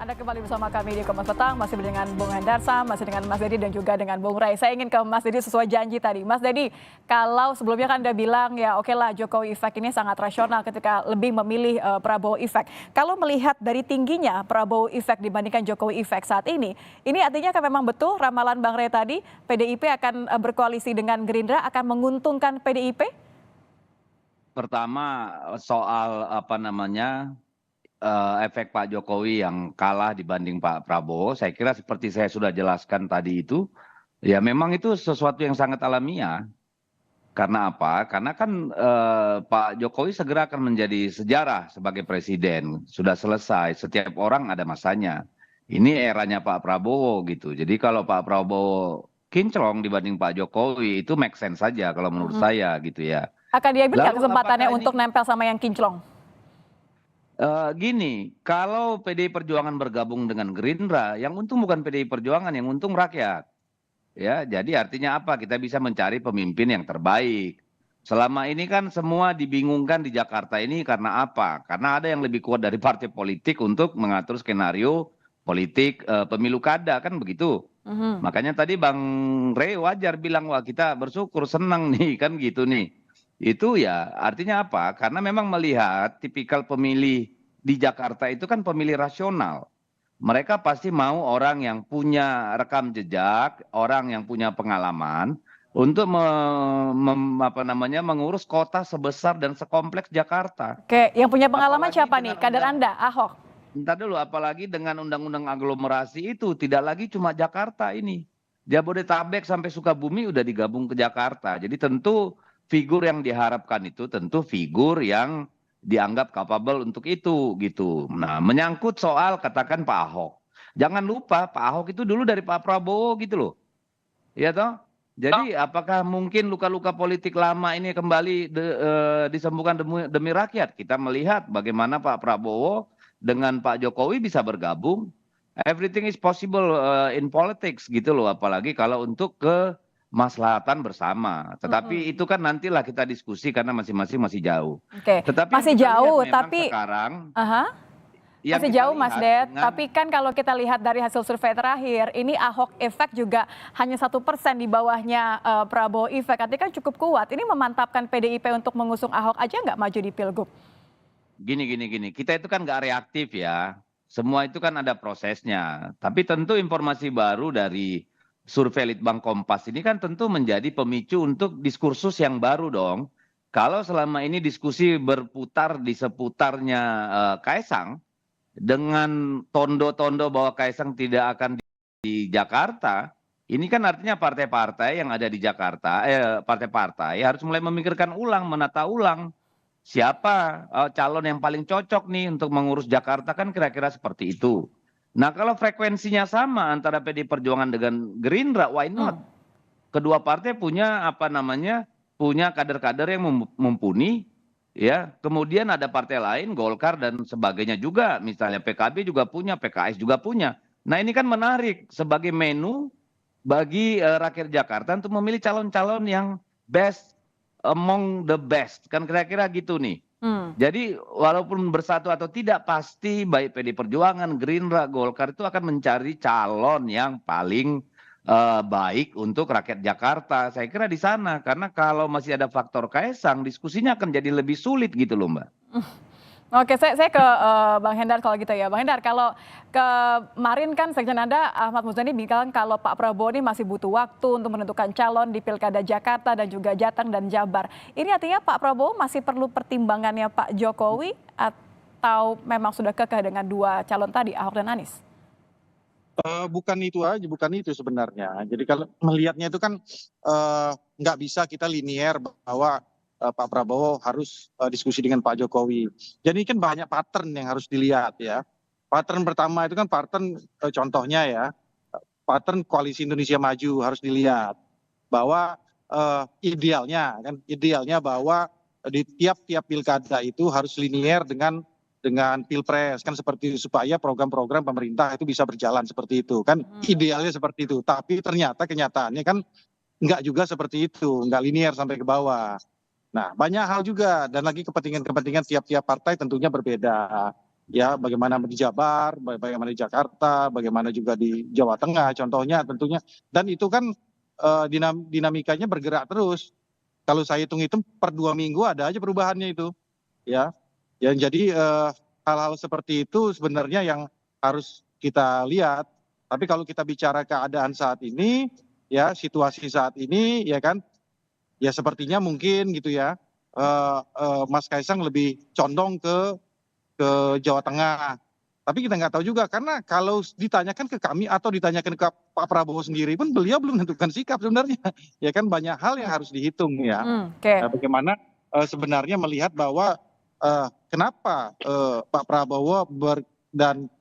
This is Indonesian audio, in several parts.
Anda kembali bersama kami di Kompas Petang, masih dengan Bung Hendarsa, masih dengan Mas Dedi dan juga dengan Bung Rai. Saya ingin ke Mas Dedi sesuai janji tadi. Mas Dedi, kalau sebelumnya kan Anda bilang ya oke lah Jokowi Effect ini sangat rasional ketika lebih memilih Prabowo Effect. Kalau melihat dari tingginya Prabowo Effect dibandingkan Jokowi Effect saat ini artinya kan memang betul ramalan Bang Rai tadi, PDIP akan berkoalisi dengan Gerindra akan menguntungkan PDIP? Pertama soal efek Pak Jokowi yang kalah dibanding Pak Prabowo, saya kira seperti saya sudah jelaskan tadi itu, ya memang itu sesuatu yang sangat alamiah. Karena apa? Karena kan Pak Jokowi segera akan menjadi sejarah sebagai presiden. Sudah selesai, setiap orang ada masanya. Ini eranya Pak Prabowo gitu. Jadi kalau Pak Prabowo kinclong dibanding Pak Jokowi itu make sense saja kalau menurut saya gitu ya. Akan diambil nggak Lalu kesempatannya apakah ini untuk nempel sama yang kinclong? Gini, kalau PDI Perjuangan bergabung dengan Gerindra, yang untung bukan PDI Perjuangan, yang untung rakyat. Ya, jadi artinya apa? Kita bisa mencari pemimpin yang terbaik. Selama ini kan semua dibingungkan di Jakarta ini karena apa? Karena ada yang lebih kuat dari partai politik untuk mengatur skenario politik pemilu kada, kan begitu. Makanya tadi Bang Rey wajar bilang, wah kita bersyukur, senang nih, kan gitu nih. Itu ya artinya apa? Karena memang melihat tipikal pemilih di Jakarta itu kan pemilih rasional. Mereka pasti mau orang yang punya rekam jejak, orang yang punya pengalaman untuk mengurus kota sebesar dan sekompleks Jakarta. Oke, yang punya pengalaman Apalagi siapa nih? dengan Kader Anda, Ahok? Entar dulu, apalagi dengan undang-undang aglomerasi itu tidak lagi cuma Jakarta ini. Jabodetabek sampai Sukabumi udah digabung ke Jakarta. Jadi tentu figur yang diharapkan itu tentu figur yang dianggap capable untuk itu gitu. Nah, menyangkut soal katakan Pak Ahok. Jangan lupa Pak Ahok itu dulu dari Pak Prabowo gitu loh. Iya toh? Jadi apakah mungkin luka-luka politik lama ini kembali disembuhkan demi rakyat? Kita melihat bagaimana Pak Prabowo dengan Pak Jokowi bisa bergabung. Everything is possible in politics gitu loh. Apalagi kalau untuk kemaslahatan bersama. Tetapi itu kan nantilah kita diskusi karena masing-masing masih jauh. Oke, Tetapi yang masih kita lihat jauh, memang tapi sekarang, aha, yang masih kita jauh Mas lihat Ded. dengan Tapi kan kalau kita lihat dari hasil survei terakhir, ini Ahok Effect juga hanya 1% di bawahnya Prabowo Effect. Artinya kan cukup kuat. Ini memantapkan PDIP untuk mengusung Ahok aja nggak maju di Pilgub? gini. Kita itu kan nggak reaktif ya. Semua itu kan ada prosesnya. Tapi tentu informasi baru dari survei Litbang Kompas ini kan tentu menjadi pemicu untuk diskursus yang baru dong. Kalau selama ini diskusi berputar di seputarnya Kaisang dengan tondo-tondo bahwa Kaisang tidak akan di Jakarta, ini kan artinya partai-partai yang ada di Jakarta, partai-partai harus mulai memikirkan ulang, menata ulang siapa calon yang paling cocok nih untuk mengurus Jakarta, kan kira-kira seperti itu. Nah, kalau frekuensinya sama antara PD Perjuangan dengan Gerindra, why not? Kedua partai punya punya kader-kader yang mumpuni, ya. Kemudian ada partai lain, Golkar dan sebagainya juga, misalnya PKB juga punya, PKS juga punya. Nah, ini kan menarik sebagai menu bagi rakyat Jakarta untuk memilih calon-calon yang best among the best, kan kira-kira gitu nih. Jadi walaupun bersatu atau tidak, pasti baik PD Perjuangan, Gerindra, Golkar itu akan mencari calon yang paling baik untuk rakyat Jakarta. Saya kira di sana, karena kalau masih ada faktor Kaisang, diskusinya akan jadi lebih sulit gitu loh, Mbak. Oke, saya ke Bang Hendar kalau gitu ya. Bang Hendar, kalau kemarin kan Sekjen Anda Ahmad Muzani bilang kalau Pak Prabowo ini masih butuh waktu untuk menentukan calon di Pilkada Jakarta dan juga Jateng dan Jabar. Ini artinya Pak Prabowo masih perlu pertimbangannya Pak Jokowi atau memang sudah kekeh dengan dua calon tadi, Ahok dan Anies? Bukan itu aja, bukan itu sebenarnya. Jadi kalau melihatnya itu kan nggak bisa kita linier bahwa Pak Prabowo harus diskusi dengan Pak Jokowi. Jadi kan banyak pattern yang harus dilihat ya. Pattern pertama itu kan pattern contohnya ya, pattern Koalisi Indonesia Maju harus dilihat bahwa idealnya bahwa di tiap-tiap pilkada itu harus linier dengan pilpres kan, seperti itu, supaya program-program pemerintah itu bisa berjalan seperti itu kan, idealnya seperti itu. Tapi ternyata kenyataannya kan nggak juga seperti itu, nggak linier sampai ke bawah. Nah, banyak hal juga, dan lagi kepentingan-kepentingan tiap-tiap partai tentunya berbeda. ya bagaimana di Jabar, bagaimana di Jakarta, bagaimana juga di Jawa Tengah contohnya tentunya. Dan itu kan dinamikanya bergerak terus. Kalau saya hitung-hitung per 2 minggu ada aja perubahannya itu, ya. Ya jadi hal-hal seperti itu sebenarnya yang harus kita lihat. Tapi kalau kita bicara keadaan saat ini, ya situasi saat ini, ya kan, ya sepertinya mungkin gitu ya, Mas Kaisang lebih condong ke Jawa Tengah. Tapi kita nggak tahu juga karena kalau ditanyakan ke kami atau ditanyakan ke Pak Prabowo sendiri pun beliau belum menentukan sikap sebenarnya. Ya kan banyak hal yang harus dihitung ya. Oke. Bagaimana sebenarnya melihat bahwa kenapa Pak Prabowo dan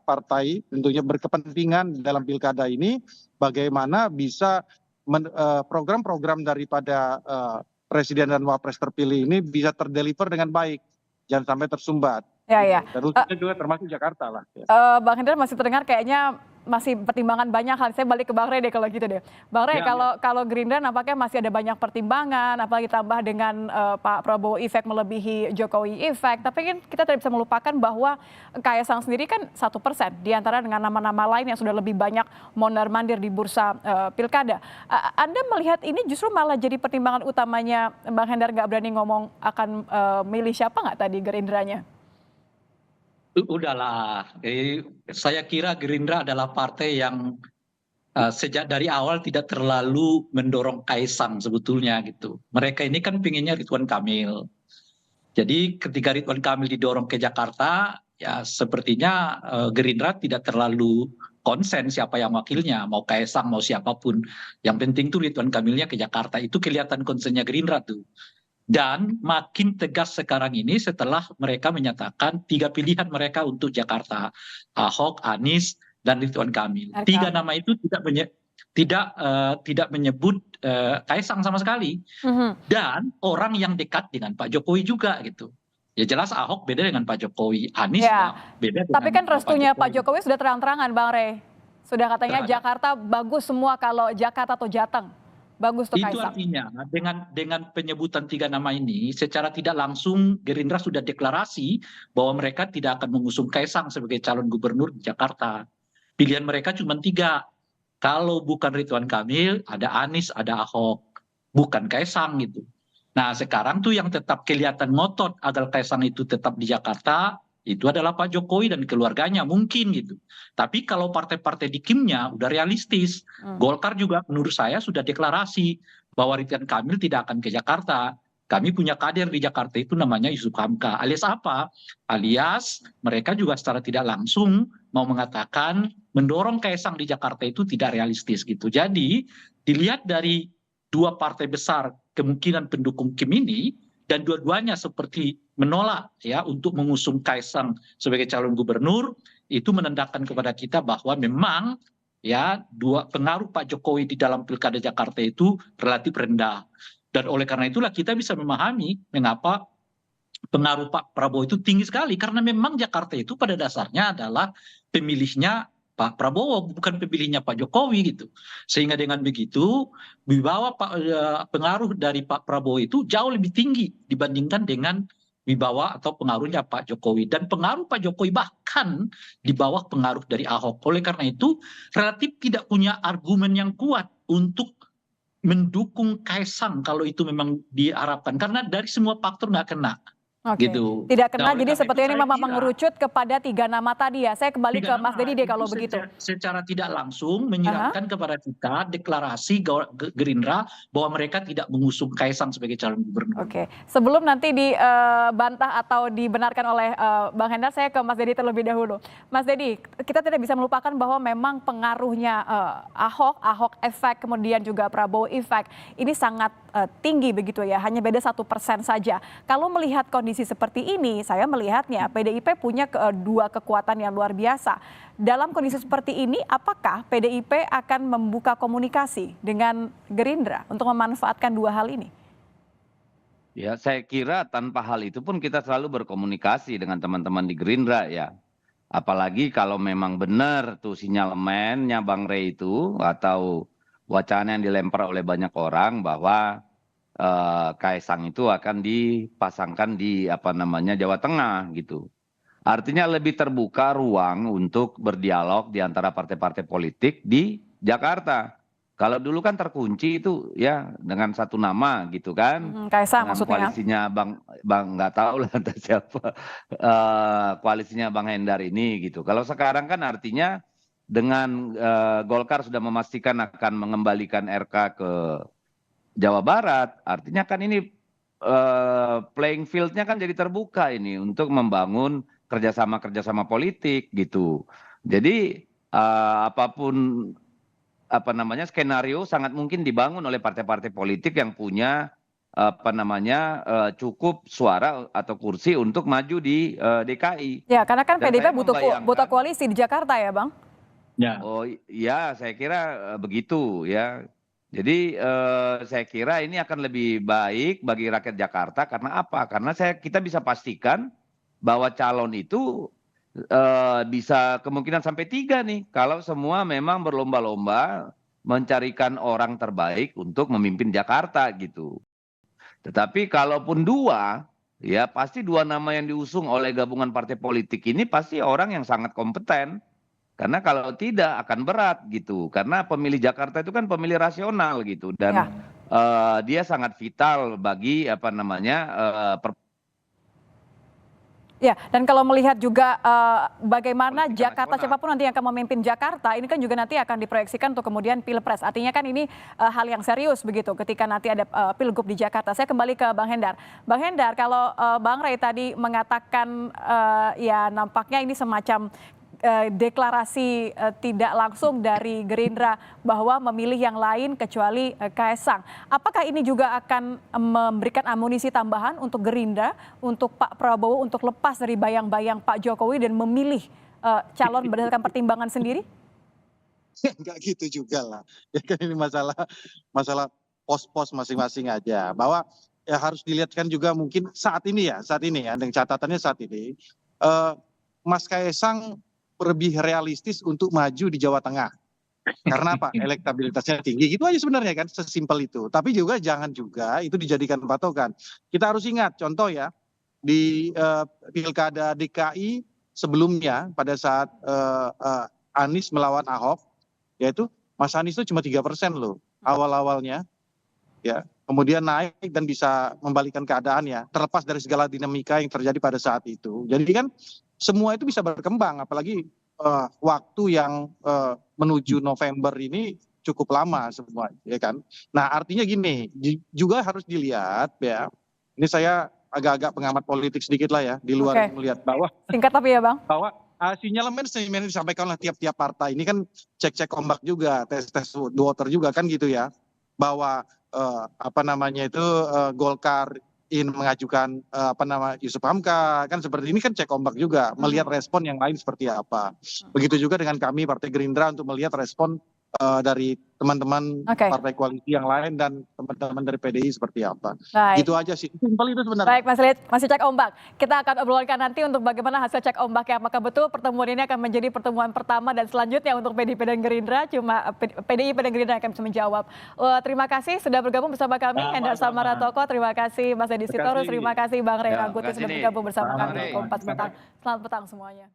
partai tentunya berkepentingan dalam pilkada ini, bagaimana bisa program-program daripada presiden dan wapres terpilih ini bisa terdeliver dengan baik, jangan sampai tersumbat. Ya. Dan khususnya juga termasuk Jakarta lah. Bang Hendra masih terdengar kayaknya masih pertimbangan banyak hal. Saya balik ke Bang Rey deh kalau gitu deh. Bang Rey, kalau Gerindra nampaknya masih ada banyak pertimbangan, apalagi tambah dengan Pak Prabowo efek melebihi Jokowi efek. Tapi kan kita tidak bisa melupakan bahwa Kaisang sendiri kan 1% di antara dengan nama-nama lain yang sudah lebih banyak mondar-mandir di bursa pilkada. Anda melihat ini justru malah jadi pertimbangan utamanya Bang Hendra nggak berani ngomong akan milih siapa nggak tadi Gerindranya? Udahlah, saya kira Gerindra adalah partai yang sejak dari awal tidak terlalu mendorong Kaisang sebetulnya gitu. Mereka ini kan pinginnya Ridwan Kamil. Jadi ketika Ridwan Kamil didorong ke Jakarta, ya sepertinya Gerindra tidak terlalu konsen siapa yang wakilnya, mau Kaisang mau siapapun. Yang penting tuh Ridwan Kamilnya ke Jakarta, itu kelihatan konsennya Gerindra tuh. Dan makin tegas sekarang ini setelah mereka menyatakan 3 pilihan mereka untuk Jakarta, Ahok, Anies, dan Ridwan Kamil. 3 nama itu tidak menyebut Kaisang sama sekali, dan orang yang dekat dengan Pak Jokowi juga gitu. Ya jelas Ahok beda dengan Pak Jokowi, Anies ya beda dengan. Tapi kan restunya Pak Jokowi sudah terang-terangan, Bang Rey. Sudah katanya Jakarta bagus semua kalau Jakarta atau Jateng. Bagus tuh Itu Kaisang. artinya dengan penyebutan 3 nama ini secara tidak langsung Gerindra sudah deklarasi bahwa mereka tidak akan mengusung Kaisang sebagai calon gubernur di Jakarta. Pilihan mereka cuma 3. Kalau bukan Ridwan Kamil, ada Anies, ada Ahok. Bukan Kaisang gitu. Nah sekarang tuh yang tetap kelihatan ngotot agar Kaisang itu tetap di Jakarta, itu adalah Pak Jokowi dan keluarganya mungkin gitu. Tapi kalau partai-partai di kimnya udah realistis. Golkar juga menurut saya sudah deklarasi bahwa Ridwan Kamil tidak akan ke Jakarta. Kami punya kader di Jakarta itu namanya Yusuf Hamka. Alias apa? Alias mereka juga secara tidak langsung mau mengatakan mendorong Kaisang di Jakarta itu tidak realistis gitu. Jadi dilihat dari 2 partai besar kemungkinan pendukung Kim ini, dan dua-duanya seperti menolak ya untuk mengusung Kaisang sebagai calon gubernur, itu menandakan kepada kita bahwa memang ya pengaruh Pak Jokowi di dalam pilkada Jakarta itu relatif rendah. Dan oleh karena itulah kita bisa memahami mengapa pengaruh Pak Prabowo itu tinggi sekali, karena memang Jakarta itu pada dasarnya adalah pemilihnya Pak Prabowo, bukan pemilihnya Pak Jokowi gitu. Sehingga dengan begitu wibawa pengaruh dari Pak Prabowo itu jauh lebih tinggi dibandingkan dengan wibawa atau pengaruhnya Pak Jokowi. Dan pengaruh Pak Jokowi bahkan di bawah pengaruh dari Ahok. Oleh karena itu relatif tidak punya argumen yang kuat untuk mendukung Kaisang kalau itu memang diharapkan. Karena dari semua faktor nggak kena. Oke. Gitu. Tidak kena, Nah, jadi seperti ini memang kira, mengerucut kepada 3 nama tadi ya. Saya kembali ke Mas Dedi deh kalau begitu. Secara tidak langsung menyiratkan kepada kita deklarasi Gerindra bahwa mereka tidak mengusung Kaisang sebagai calon gubernur. Oke. Sebelum nanti dibantah atau dibenarkan oleh Bang Hendra, saya ke Mas Dedi terlebih dahulu. Mas Dedi, kita tidak bisa melupakan bahwa memang pengaruhnya Ahok efek, kemudian juga Prabowo efek, ini sangat tinggi begitu ya, hanya beda 1% saja. Kalau melihat kondisi seperti ini, saya melihatnya PDIP punya 2 kekuatan yang luar biasa. Dalam kondisi seperti ini, apakah PDIP akan membuka komunikasi dengan Gerindra untuk memanfaatkan 2 hal ini? Ya, saya kira tanpa hal itu pun kita selalu berkomunikasi dengan teman-teman di Gerindra ya. Apalagi kalau memang benar tuh sinyalemennya Bang Rey itu atau wacana yang dilempar oleh banyak orang bahwa Kaisang itu akan dipasangkan di Jawa Tengah gitu. Artinya lebih terbuka ruang untuk berdialog di antara partai-partai politik di Jakarta. Kalau dulu kan terkunci itu ya dengan satu nama gitu kan, Kaisang dengan maksudnya. koalisinya Bang nggak tahu lah entah siapa koalisinya Bang Hendar ini gitu. Kalau sekarang kan artinya dengan Golkar sudah memastikan akan mengembalikan RK ke Jawa Barat, artinya kan ini playing field-nya kan jadi terbuka ini untuk membangun kerjasama-kerjasama politik gitu. Jadi apapun apa namanya skenario sangat mungkin dibangun oleh partai-partai politik yang punya apa namanya cukup suara atau kursi untuk maju di DKI. Ya, karena kan Dan PDIP saya butuh membayangkan, koalisi di Jakarta ya, Bang? Ya. oh iya saya kira begitu ya. Jadi saya kira ini akan lebih baik bagi rakyat Jakarta karena apa? Karena kita bisa pastikan bahwa calon itu bisa kemungkinan sampai 3 nih kalau semua memang berlomba-lomba mencarikan orang terbaik untuk memimpin Jakarta gitu. Tetapi kalaupun 2, ya pasti 2 nama yang diusung oleh gabungan partai politik ini pasti orang yang sangat kompeten. Karena kalau tidak akan berat gitu. Karena pemilih Jakarta itu kan pemilih rasional gitu dan Ya. dia sangat vital bagi apa namanya Ya, dan kalau melihat juga bagaimana politika Jakarta, nasional. siapapun nanti yang akan memimpin Jakarta, ini kan juga nanti akan diproyeksikan untuk kemudian Pilpres. Artinya kan ini hal yang serius begitu ketika nanti ada Pilgub di Jakarta. Saya kembali ke Bang Hendar. Bang Hendar, kalau Bang Ray tadi mengatakan ya nampaknya ini semacam deklarasi tidak langsung dari Gerindra bahwa memilih yang lain kecuali Kaisang. Apakah ini juga akan memberikan amunisi tambahan untuk Gerindra, untuk Pak Prabowo untuk lepas dari bayang-bayang Pak Jokowi dan memilih calon berdasarkan pertimbangan sendiri? Enggak gitu juga lah. Ya kan ini masalah pos-pos masing-masing aja. Bahwa ya harus dilihatkan juga mungkin saat ini ya dengan catatannya saat ini Mas Kaisang lebih realistis untuk maju di Jawa Tengah. Karena apa? Elektabilitasnya tinggi. Itu aja sebenarnya kan, sesimpel itu. Tapi juga jangan juga itu dijadikan patokan. Kita harus ingat contoh ya, di Pilkada DKI sebelumnya pada saat Anies melawan Ahok, yaitu Mas Anies itu cuma 3% loh awal-awalnya. Ya, kemudian naik dan bisa membalikan keadaan ya, terlepas dari segala dinamika yang terjadi pada saat itu. Jadi kan semua itu bisa berkembang, apalagi waktu yang menuju November ini cukup lama semua, ya kan. Nah artinya gini, juga harus dilihat ya, ini saya agak-agak pengamat politik sedikit lah ya, di luar melihat bahwa singkat tapi ya Bang. Bahwa sinyalemen yang disampaikan oleh tiap-tiap partai ini kan cek-cek ombak juga, tes water juga kan gitu ya, bahwa apa namanya itu Golkar ingin mengajukan Yusuf Hamka kan seperti ini kan cek ombak juga, melihat respon yang lain seperti apa. Begitu juga dengan kami Partai Gerindra untuk melihat respon dari teman-teman partai koalisi yang lain dan teman-teman dari PDI seperti apa. Baik. Gitu aja sih. Simpel itu sebenarnya. Baik Mas Lid, masih cek ombak. Kita akan obrolkan nanti untuk bagaimana hasil cek ombak ya. Apakah betul pertemuan ini akan menjadi pertemuan pertama dan selanjutnya untuk PDIP dan Gerindra. Cuma PDIP dan Gerindra akan bisa menjawab. Terima kasih sudah bergabung bersama kami. Hendar Salmaratoko, terima kasih Mas Edi Sitorus, terima kasih Bang Ray Rangkuti sudah bergabung bersama kami di Kompas Petang. Selamat petang semuanya.